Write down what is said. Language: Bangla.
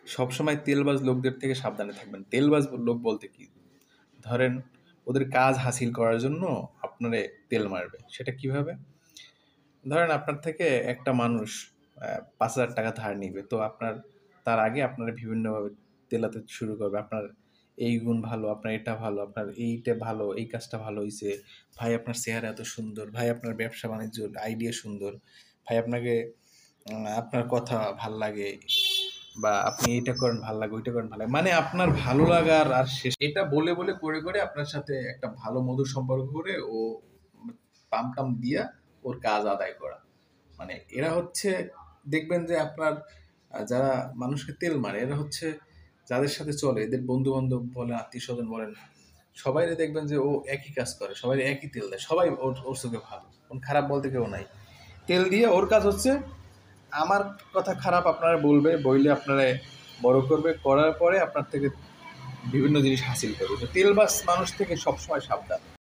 সবসময় তেলবাজ লোকদের থেকে সাবধানে থাকবেন। তেলবাজ লোক বলতে কি? ধরেন ওদের কাজ হাসিল করার জন্য আপনারে তেল মারবে। সেটা কিভাবে? ধরেন আপনার থেকে একটা মানুষ ৫,০০০ টাকা ধার নিবে। তো তার আগে আপনারা বিভিন্নভাবে তেলাতে শুরু করবে। আপনার এই গুণ ভালো, আপনার এটা ভালো, আপনার এইটা ভালো, এই কাজটা ভালো হইছে। ভাই আপনার চেহারা এত সুন্দর, ভাই আপনার ব্যবসা-বাণিজ্য আইডিয়া সুন্দর, ভাই আপনার কথা ভাল লাগে, বা আপনি এইটা করেন ভাল লাগে, ওইটা করেন ভাল লাগে। মানে আপনার ভালো লাগার আর শেষ এটা বলে, বলে করে আপনার সাথে একটা ভালো মধুর সম্পর্ক করে ও পাম-টাম দিয়া ওর কাজ আদায় করা। মানে এরা হচ্ছে দেখবেন যে আপনার যারা মানুষকে তেল মারে এরা হচ্ছে যাদের সাথে চলে এদের বন্ধু বান্ধব বলেন আত্মীয় স্বজন বলেন সবাই দেখবেন যে ও একই কাজ করে, সবাই একই তেল দেয়, সবাই ওর চোখে ভালো, কোন খারাপ বলতে কেউ নাই। তেল দিয়ে ওর কাজ হচ্ছে আমার কথা খারাপ আপনারা বলবে, বইলে আপনারা বড় করবে, করার পরে আপনার থেকে বিভিন্ন জিনিস হাসিল করবে। তো তেলবাজ মানুষ থেকে সবসময় সাবধান।